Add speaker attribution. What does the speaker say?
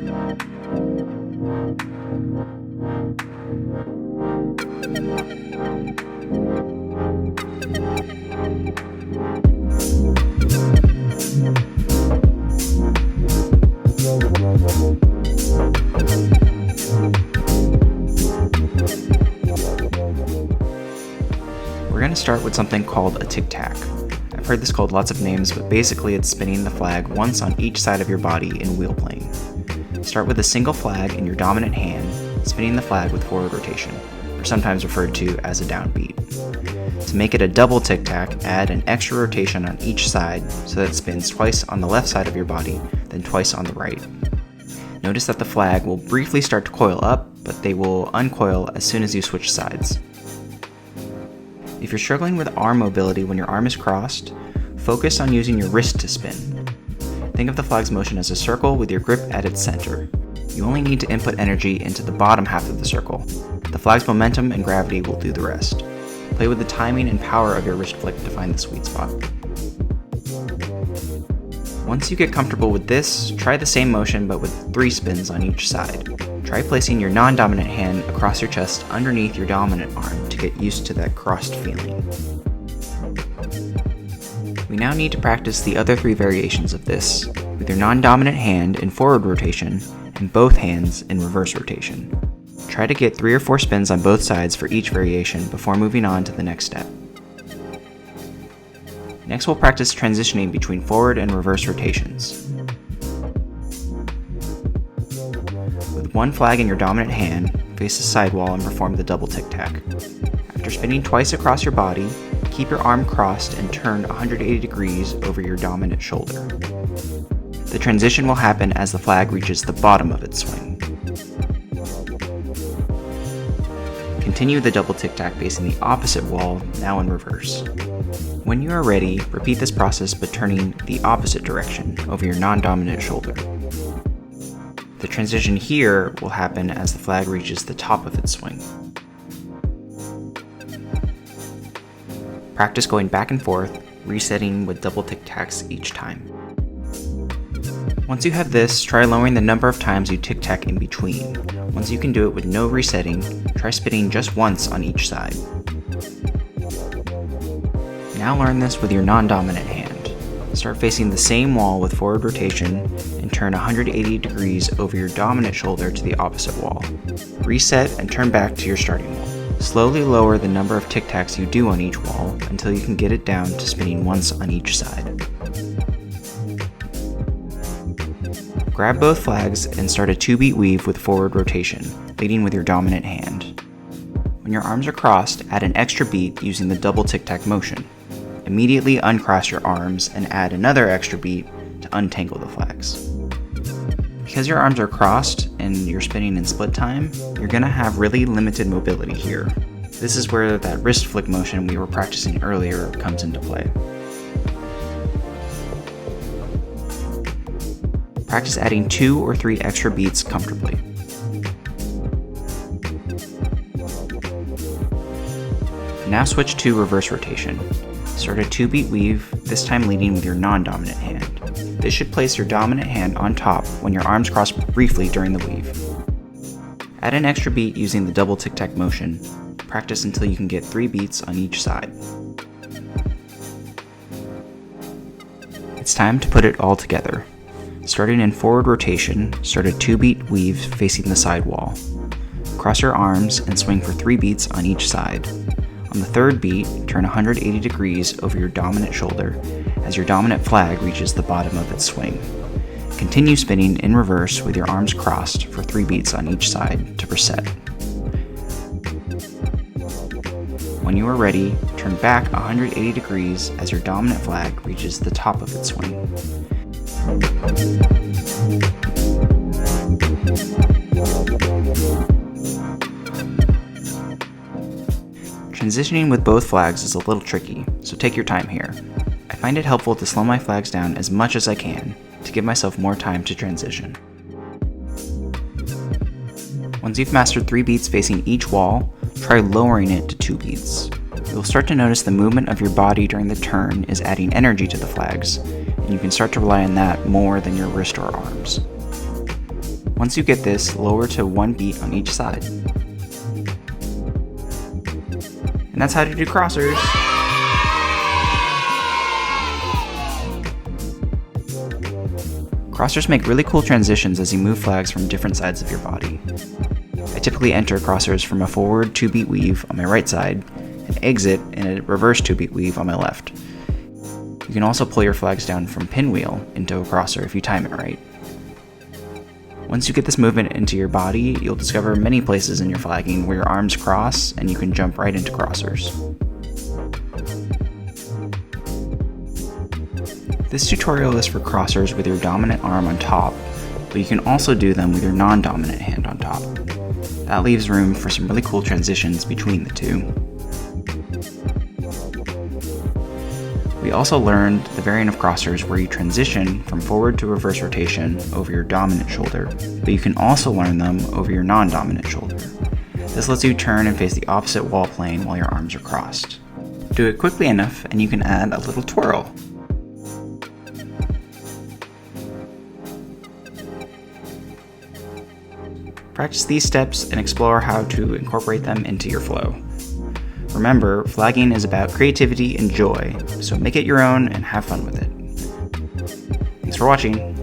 Speaker 1: We're going to start with something called a tic tac. I've heard this called lots of names, but basically it's spinning the flag once on each side of your body in wheel playing. Start with a single flag in your dominant hand, spinning the flag with forward rotation, or sometimes referred to as a downbeat. To make it a double tic tac, add an extra rotation on each side so that it spins twice on the left side of your body, then twice on the right. Notice that the flag will briefly start to coil up, but they will uncoil as soon as you switch sides. If you're struggling with arm mobility when your arm is crossed, focus on using your wrist to spin. Think of the flag's motion as a circle with your grip at its center. You only need to input energy into the bottom half of the circle. The flag's momentum and gravity will do the rest. Play with the timing and power of your wrist flick to find the sweet spot. Once you get comfortable with this, try the same motion but with 3 spins on each side. Try placing your non-dominant hand across your chest underneath your dominant arm to get used to that crossed feeling. We now need to practice the other 3 variations of this, with your non-dominant hand in forward rotation and both hands in reverse rotation. Try to get 3 or 4 spins on both sides for each variation before moving on to the next step. Next, we'll practice transitioning between forward and reverse rotations. With one flag in your dominant hand, face the sidewall and perform the double tic tac. After spinning twice across your body, keep your arm crossed and turned 180 degrees over your dominant shoulder. The transition will happen as the flag reaches the bottom of its swing. Continue the double tic tac facing the opposite wall, now in reverse. When you are ready, repeat this process but turning the opposite direction over your non-dominant shoulder. The transition here will happen as the flag reaches the top of its swing. Practice going back and forth, resetting with double tic tacs each time. Once you have this, try lowering the number of times you tic tac in between. Once you can do it with no resetting, try spinning just once on each side. Now learn this with your non-dominant hand. Start facing the same wall with forward rotation and turn 180 degrees over your dominant shoulder to the opposite wall. Reset and turn back to your starting wall. Slowly lower the number of tic tacs you do on each wall until you can get it down to spinning once on each side. Grab both flags and start a 2-beat weave with forward rotation, leading with your dominant hand. When your arms are crossed, add an extra beat using the double tic tac motion. Immediately uncross your arms and add another extra beat to untangle the flags. Because your arms are crossed and you're spinning in split time, you're going to have really limited mobility here. This is where that wrist flick motion we were practicing earlier comes into play. Practice adding 2 or 3 extra beats comfortably. Now switch to reverse rotation. Start a 2-beat weave, this time leading with your non-dominant hand. This should place your dominant hand on top when your arms cross briefly during the weave. Add an extra beat using the double tic tac motion. Practice until you can get 3 beats on each side. It's time to put it all together. Starting in forward rotation, start a 2-beat weave facing the side wall. Cross your arms and swing for 3 beats on each side. On the 3rd beat, turn 180 degrees over your dominant shoulder as your dominant flag reaches the bottom of its swing. Continue spinning in reverse with your arms crossed for 3 beats on each side to reset. When you are ready, turn back 180 degrees as your dominant flag reaches the top of its swing. Transitioning with both flags is a little tricky, so take your time here. I find it helpful to slow my flags down as much as I can to give myself more time to transition. Once you've mastered 3 beats facing each wall, try lowering it to 2 beats. You'll start to notice the movement of your body during the turn is adding energy to the flags, and you can start to rely on that more than your wrist or arms. Once you get this, lower to 1 beat on each side. And that's how to do crossers. Crossers make really cool transitions as you move flags from different sides of your body. I typically enter crossers from a forward 2-beat weave on my right side and exit in a reverse 2-beat weave on my left. You can also pull your flags down from pinwheel into a crosser if you time it right. Once you get this movement into your body, you'll discover many places in your flagging where your arms cross and you can jump right into crossers. This tutorial is for crossers with your dominant arm on top, but you can also do them with your non-dominant hand on top. That leaves room for some really cool transitions between the two. We also learned the variant of crossers where you transition from forward to reverse rotation over your dominant shoulder, but you can also learn them over your non-dominant shoulder. This lets you turn and face the opposite wall plane while your arms are crossed. Do it quickly enough and you can add a little twirl. Practice these steps and explore how to incorporate them into your flow. Remember, flagging is about creativity and joy, so make it your own and have fun with it. Thanks for watching.